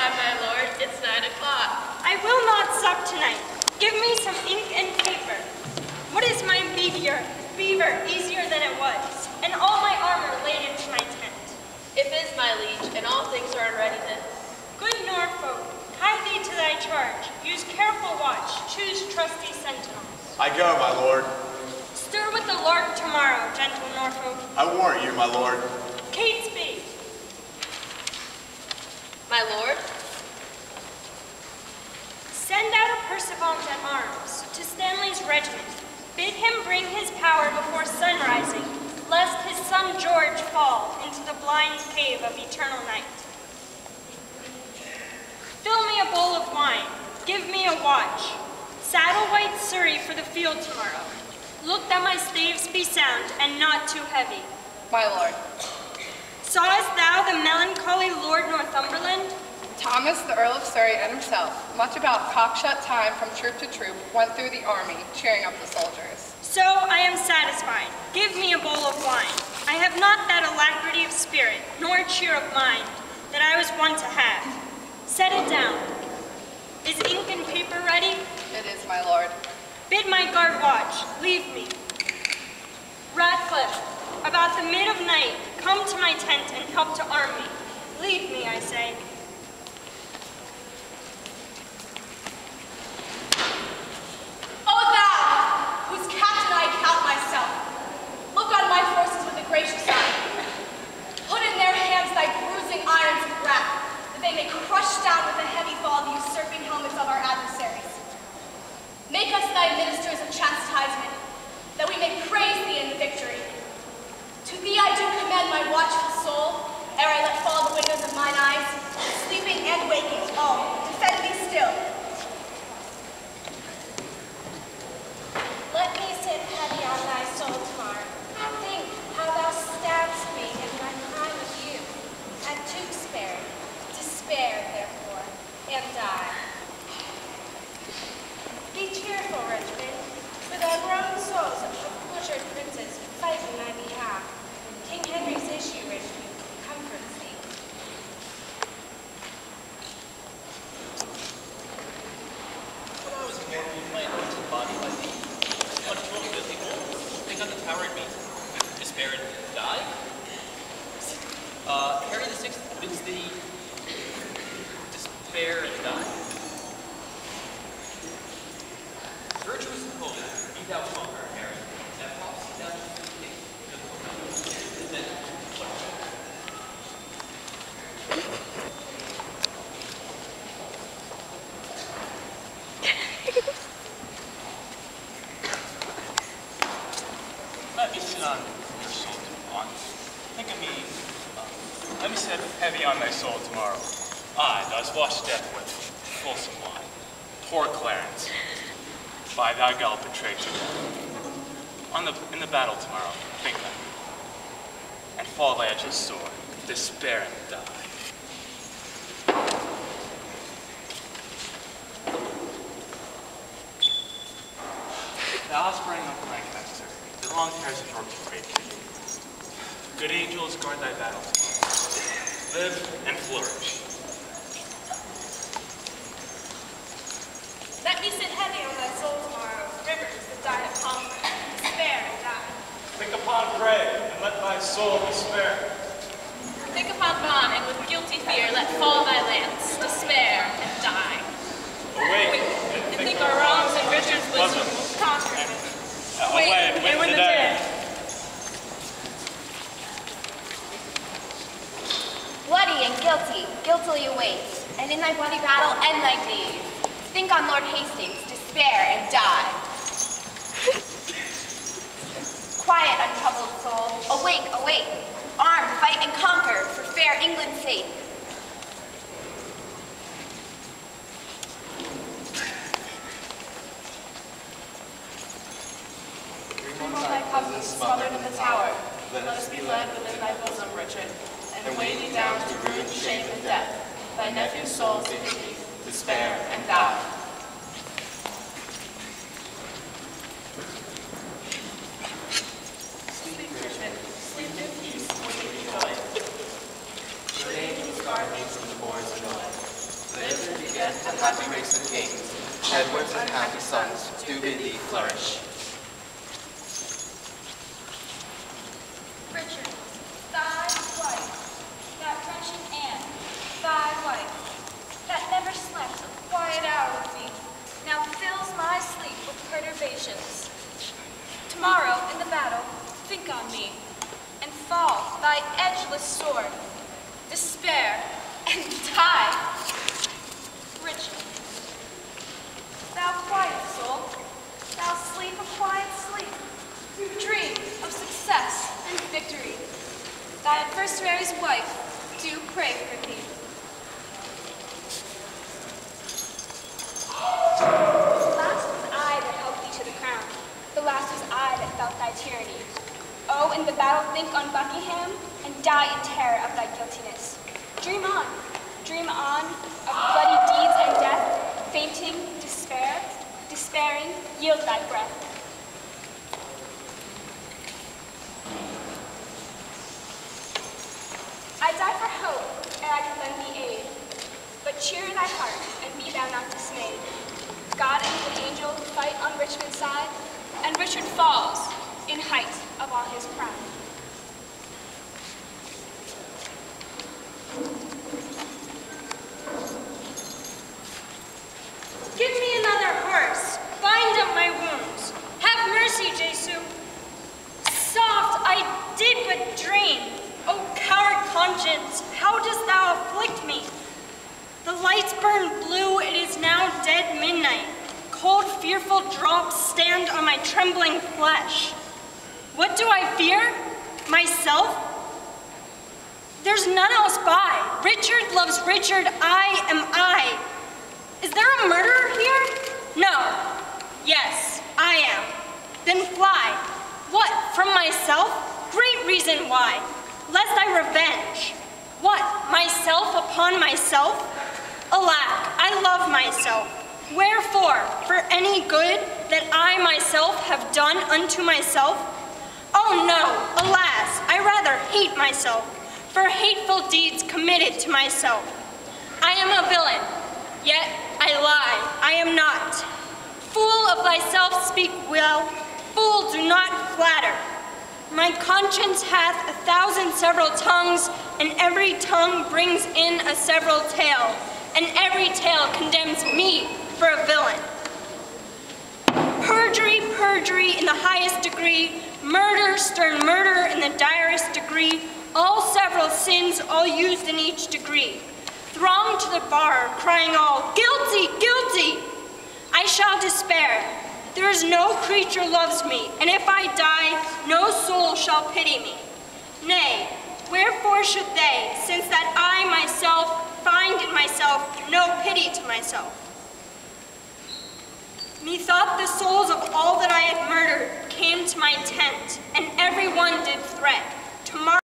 time, my lord. It's 9 o'clock. I will not sup tonight. Give me some ink and paper. What is my beaver easier than it was, and all my armor laid into my tent? It is, my liege, and all things are in readiness. Good Norfolk, hie thee to thy charge. Use careful watch. Choose trusty sentinels. I go, my lord. Stir with the lark tomorrow, gentle Norfolk. I warrant you, my lord. Catesby. My lord? Send out a pursuivant at arms to Stanley's regiment. Bid him bring his power before sunrising, lest his son George fall into the blind cave of eternal night. Fill me a bowl of wine. Give me a watch. Saddle white Surrey for the field tomorrow. Look that my staves be sound and not too heavy. My lord. Sawest thou the melancholy Lord Northumberland? Thomas, the Earl of Surrey, and himself, much about cockshut time from troop to troop, went through the army, cheering up the soldiers. So I am satisfied. Give me a bowl of wine. I have not that alacrity of spirit, nor cheer of mind, that I was wont to have. Set it down. Is ink and paper ready? It is, my lord. Bid my guard watch. Leave me. Ratcliffe, about the mid of night, come to my tent and help to arm me. Leave me, I say. O thou, whose captain I count myself, look on my forces with a gracious eye. Put in their hands thy bruising irons of wrath, that they may crush down with a heavy fall the usurping helmets of our adversaries. Make us thy ministers of chastisement, that we may praise thee in the victory. To thee I do commend my watchful soul, ere I let fall the windows of mine eyes, sleeping and waking, all, defend me still. Let me sit heavy on thy soul tomorrow. Think how thou stabbedst me in my prime of youth, and took spare, despair, therefore, and die. Be cheerful, Richmond, for the grown souls of butchered princes fight in thy behalf. King Henry's issue, Richmond, comforts thee. When I was born with my anointed body by thee, on 1250 gold, they got the tower at me. Despair and die? Harry the Sixth bids thee despair and die. Virtuous and holy, be thou conqueror, Harry. That prophecy thou shalt be king. And then, what? Let me sit on your soul once. Think of me. Let me sit heavy on thy soul tomorrow. I, thus wash death with fulsome wine. Poor Clarence, by thy gall betrayed to death. In the battle tomorrow, think of me. And fall thy edge's sword, despair and die. The offspring of Lancaster, the long hairs of York's great king. Good angels guard thy battle tomorrow. Live and flourish. Let me sit heavy on thy soul tomorrow, rivers that die of hunger, despair and die. Think upon prey, and let thy soul despair. Think upon Bon, and with guilty fear let fall thy lance, despair and die. Awake, And think our wrongs and Richard's wisdom will conquer them. Away, and win the day. Bloody and guilty, guiltily await, and in thy bloody battle end thy days. Think on Lord Hastings, despair and die. Quiet, untroubled soul, awake, awake. Arm, fight, and conquer for fair England's sake. Dream of thy cousins smothered in the tower. Let us be led within thy bosom, Richard, and weigh thee down to ruin, shame, and death. Thy nephew's soul to thee, despair and die. Sleep, Richard, sleep in peace, with joy. Good angels guard thee from the boars of joy. happy race of kings, Edward's unhappy sons do bid thee flourish. Richard, thy wife, that wretched Anne, thy wife, that never slept a quiet hour with thee, now fills my sleep with perturbations. Tomorrow, in the battle, think on me, and fall thy edgeless sword, despair, and die. Richard, thou quiet soul, thou sleep a quiet sleep, dream of success and victory. Thy adversary's wife do pray for thee. The last was I that helped thee to the crown. The last was I that felt thy tyranny. Oh, in the battle think on Buckingham, and die in terror of thy guiltiness. Dream on of bloody deeds and death, fainting, despairing, yield thy breath. I die for hope, and I can lend thee aid. But cheer thy heart, and be thou not dismayed. God and the angel fight on Richmond's side, and Richard falls in height of all his pride. Give me another horse. Bind up my wounds. Have mercy, Jesu. Soft, I did but dream. O coward conscience, how dost thou afflict me? The lights burn blue, it is now dead midnight. Cold, fearful drops stand on my trembling flesh. What do I fear? Myself? There's none else by. Richard loves Richard, I am I. Is there a murderer here? No. Yes, I am. Then fly. What, from myself? Great reason why. Lest I revenge. What, myself upon myself? Alack, I love myself. Wherefore, for any good that I myself have done unto myself? Oh no, alas, I rather hate myself, for hateful deeds committed to myself. I am a villain, yet I lie, I am not. Fool of thyself speak well, fool do not flatter. My conscience hath 1,000 several tongues, and every tongue brings in a several tale, and every tale condemns me for a villain. Perjury, perjury in the highest degree, murder, stern murder in the direst degree, all several sins, all used in each degree. Throng to the bar, crying all, guilty, guilty! I shall despair. There is no creature loves me, and if I die, no soul shall pity me. Nay, wherefore should they, since that I myself find in myself no pity to myself? Methought the souls of all that I had murdered came to my tent, and every one did threat. Tomorrow